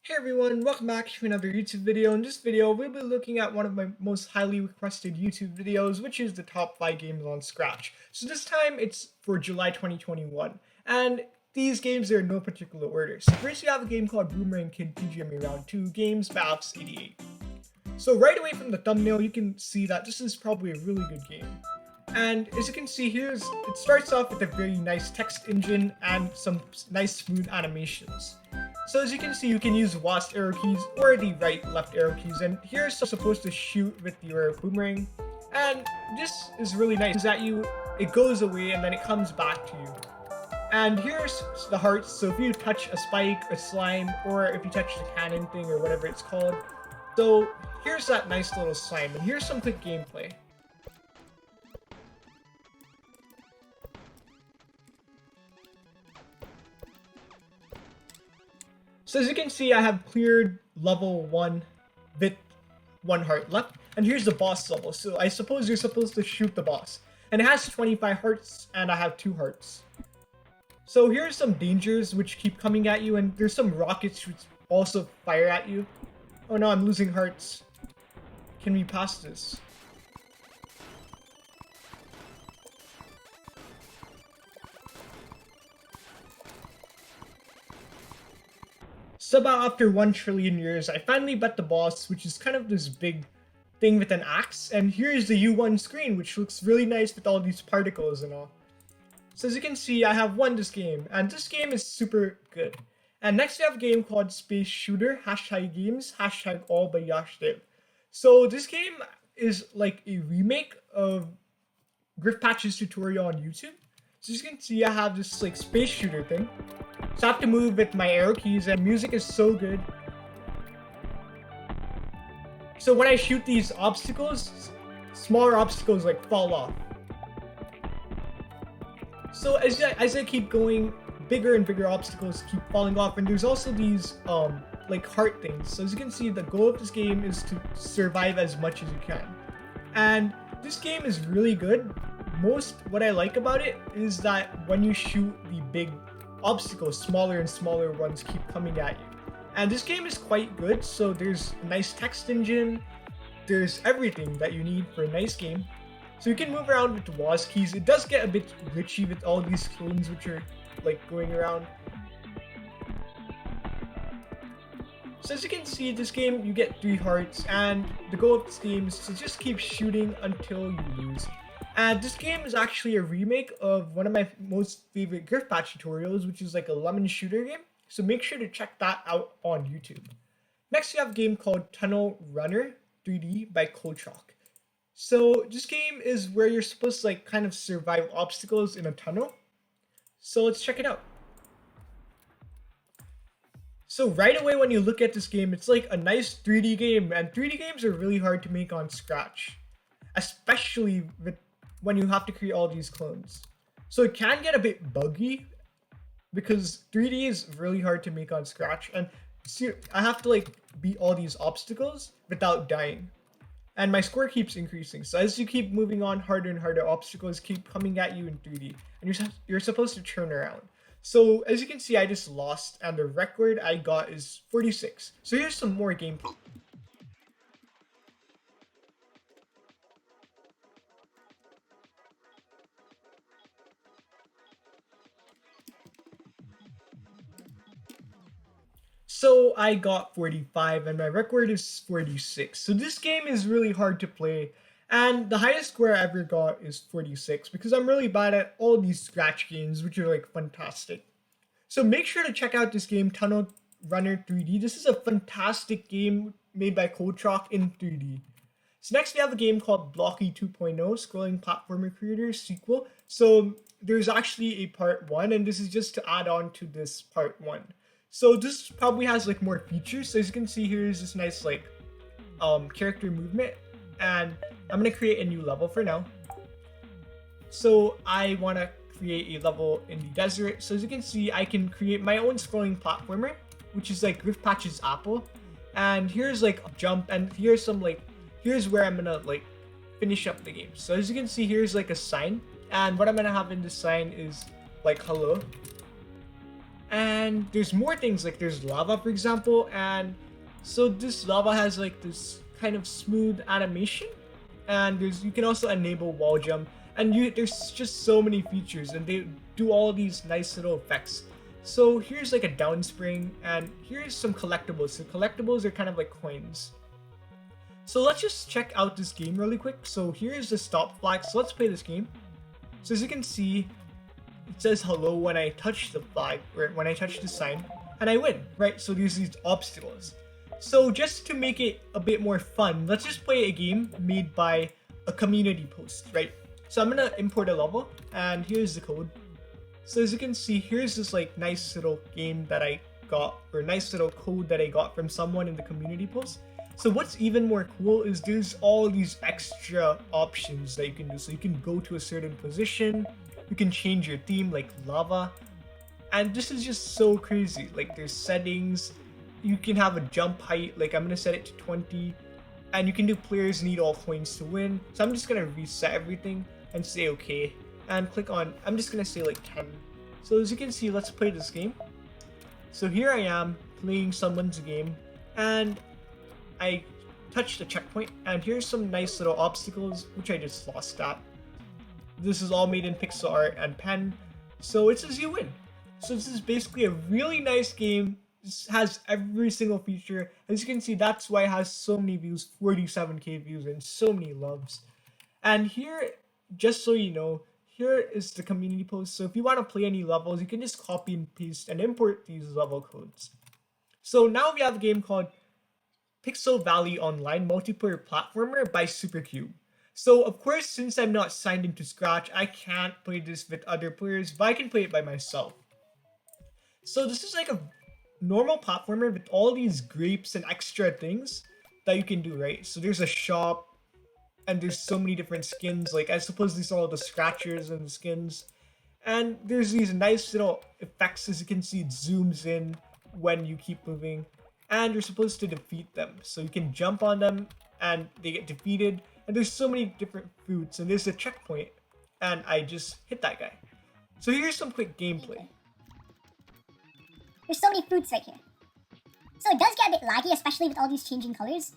Hey everyone, welcome back to another YouTube video. In this video, we'll be looking at one of my most highly requested YouTube videos, which is the top 5 games on Scratch. So this time, it's for July 2021. And these games are in no particular order. So first we have a game called Boomerang Kid TGMA Round 2 Games by Ops88. So right away from the thumbnail, you can see that this is probably a really good game. And as you can see here, it starts off with a very nice text engine and some nice smooth animations. So as you can see, you can use WASD arrow keys or the right left arrow keys, and here you're supposed to shoot with your boomerang. And this is really nice, is that it goes away and then it comes back to you. And here's the hearts, so if you touch a spike, a slime, or if you touch the cannon thing or whatever it's called. So here's that nice little slime, and here's some quick gameplay. So as you can see, I have cleared level 1 with 1 heart left. And here's the boss level. So I suppose you're supposed to shoot the boss. And it has 25 hearts, and I have 2 hearts. So here's some dangers which keep coming at you, and there's some rockets which also fire at you. Oh no, I'm losing hearts. Can we pass this? So about after 1 trillion years, I finally bet the boss, which is kind of this big thing with an axe, and here's the U1 screen, which looks really nice with all these particles and all. So as you can see, I have won this game, and this game is super good. And next we have a game called Space Shooter, #games, #all by Yashdev. So this game is like a remake of Griffpatch's tutorial on YouTube. So as you can see, I have this like space shooter thing. So I have to move with my arrow keys, and music is so good. So when I shoot these obstacles, smaller obstacles like fall off. So as I keep going, bigger and bigger obstacles keep falling off, and there's also these like heart things. So as you can see, the goal of this game is to survive as much as you can. And this game is really good. What I like about it is that when you shoot the big obstacles, smaller and smaller ones keep coming at you. And this game is quite good, so there's a nice text engine, there's everything that you need for a nice game. So you can move around with the WASD keys. It does get a bit glitchy with all these clones which are like going around. So as you can see, this game you get 3 hearts, and the goal of this game is to just keep shooting until you lose. And this game is actually a remake of one of my most favorite Griffpatch tutorials, which is like a lemon shooter game. So make sure to check that out on YouTube. Next we have a game called Tunnel Runner 3D by Kochok. So this game is where you're supposed to like kind of survive obstacles in a tunnel. So let's check it out. So right away when you look at this game, it's like a nice 3D game, and 3D games are really hard to make on Scratch, especially when you have to create all these clones. So it can get a bit buggy because 3D is really hard to make on Scratch, and see, I have to like beat all these obstacles without dying. And my score keeps increasing. So as you keep moving on, harder and harder obstacles keep coming at you in 3D, and you're supposed to turn around. So as you can see, I just lost, and the record I got is 46. So here's some more gameplay. So I got 45, and my record is 46. So this game is really hard to play, and the highest score I ever got is 46 because I'm really bad at all these Scratch games, which are like fantastic. So make sure to check out this game, Tunnel Runner 3D. This is a fantastic game made by Kochok in 3D. So next we have a game called Blocky 2.0, Scrolling Platformer Creator sequel. So there's actually a part 1, and this is just to add on to this part 1. So this probably has like more features. So as you can see, here is this nice like character movement, and I'm gonna create a new level for now. So I want to create a level in the desert. So as you can see, I can create my own scrolling platformer, which is like Griffpatch's apple. And here's like a jump, and here's where I'm gonna like finish up the game. So as you can see, here's like a sign, and what I'm gonna have in this sign is like hello. And there's more things, like there's lava, for example, and so this lava has like this kind of smooth animation, and you can also enable wall jump, and there's just so many features, and they do all these nice little effects. So here's like a down spring, and here's some collectibles. So collectibles are kind of like coins. So let's just check out this game really quick. So here's the stop flag. So let's play this game. So as you can see, it says hello when I touch the flag, or when I touch the sign, and I win, right? So there's these obstacles. So just to make it a bit more fun, let's just play a game made by a community post, right? So I'm gonna import a level, and here's the code. So as you can see, here's this like nice little game that I got, or nice little code that I got from someone in the community post. So what's even more cool is there's all these extra options that you can do. So you can go to a certain position, you can change your theme like lava, and this is just so crazy. Like there's settings, you can have a jump height, like I'm gonna set it to 20, and you can do players need all coins to win. So I'm just gonna reset everything and say okay, and click on, I'm just gonna say like 10. So as you can see, let's play this game. So here I am playing someone's game, and I touched the checkpoint, and here's some nice little obstacles which I just lost at. This is all made in pixel art and pen, so it says you win. So this is basically a really nice game. This has every single feature. As you can see, that's why it has so many views, 47k views, and so many loves. And here, just so you know, here is the community post. So if you want to play any levels, you can just copy and paste and import these level codes. So now we have a game called Pixel Valley Online Multiplayer Platformer by Supercube. So of course, since I'm not signed into Scratch, I can't play this with other players, but I can play it by myself. So this is like a normal platformer with all these grapes and extra things that you can do, right? So there's a shop, and there's so many different skins. Like I suppose these are all the scratchers and the skins. And there's these nice little effects. As you can see, it zooms in when you keep moving. And you're supposed to defeat them. So you can jump on them and they get defeated. And there's so many different fruits, and there's a checkpoint, and I just hit that guy. So here's some quick gameplay. There's so many fruits right here. So it does get a bit laggy, especially with all these changing colors.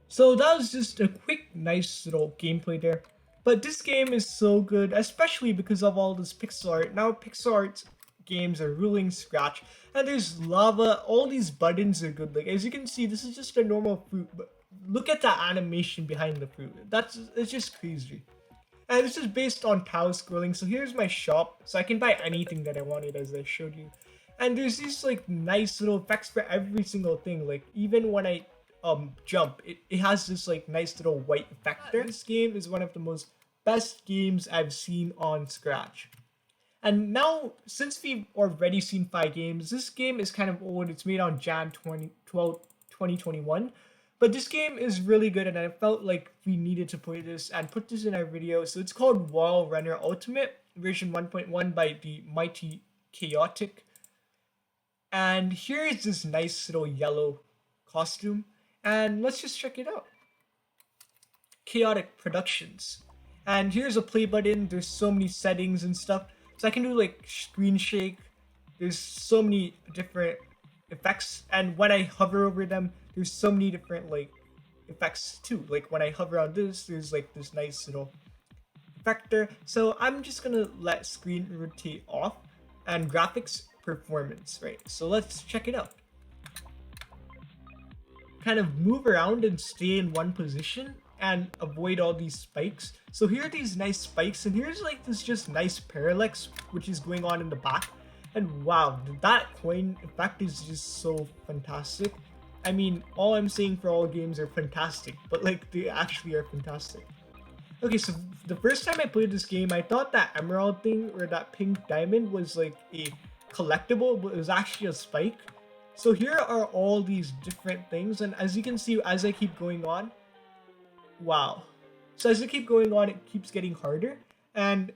So that was just a quick, nice little gameplay there. But this game is so good, especially because of all this pixel art. Now pixel art games are ruling Scratch, and there's lava. All these buttons are good. Like as you can see, this is just a normal fruit, but look at that animation behind the fruit. It's just crazy. And this is based on power scrolling. So here's my shop, so I can buy anything that I wanted, as I showed you. And there's these like nice little effects for every single thing. Like even when I jump, it has this like nice little white effect there. This game is one of the most best games I've seen on Scratch. And now, since we've already seen 5 games, this game is kind of old. It's made on Jan 2021. But this game is really good, and I felt like we needed to play this and put this in our video. So it's called Wall Runner Ultimate version 1.1 by the Mighty Chaotic. And here is this nice little yellow costume. And let's just check it out. Chaotic Productions. And here's a play button. There's so many settings and stuff. So I can do like screen shake. There's so many different effects. And when I hover over them, there's so many different like effects too. Like when I hover on this, there's like this nice little effect there. So I'm just gonna let screen rotate off, and graphics performance, right? So let's check it out. Kind of move around and stay in one position and avoid all these spikes. So here are these nice spikes, and here's like this just nice parallax which is going on in the back. And wow, that coin effect is just so fantastic. I mean, all I'm saying for all games are fantastic, but like they actually are fantastic. Okay, so the first time I played this game, I thought that emerald thing or that pink diamond was like a collectible, but it was actually a spike. So here are all these different things, and as you can see, as I keep going on, wow. So as you keep going on, it keeps getting harder, and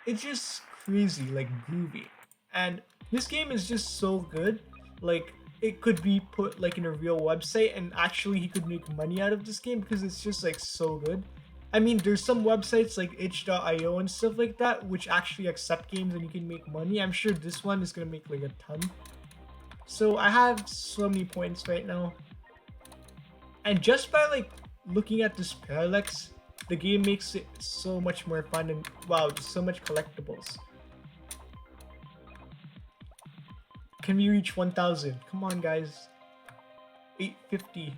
it's just crazy, like groovy. And this game is just so good. Like it could be put like in a real website, and actually he could make money out of this game because it's just like so good. I mean, there's some websites like itch.io and stuff like that which actually accept games and you can make money. I'm sure this one is gonna make like a ton. So I have so many points right now. And just by like looking at this parallax, the game makes it so much more fun, and wow, there's so much collectibles. Can we reach 1,000? Come on, guys. 850.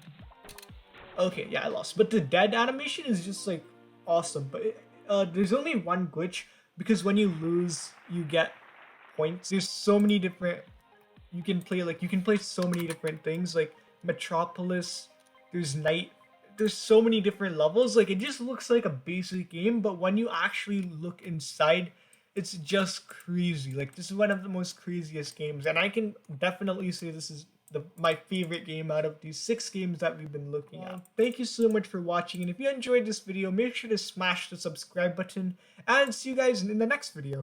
Okay, yeah, I lost. But the dead animation is just like awesome. But there's only one glitch because when you lose, you get points. There's so many different. You can play so many different things like Metropolis. There's night. There's so many different levels. Like it just looks like a basic game, but when you actually look inside, it's just crazy. Like this is one of the most craziest games, and I can definitely say this is my favorite game out of these 6 games that we've been looking at. Thank you so much for watching, and if you enjoyed this video, make sure to smash the subscribe button, and see you guys in the next video.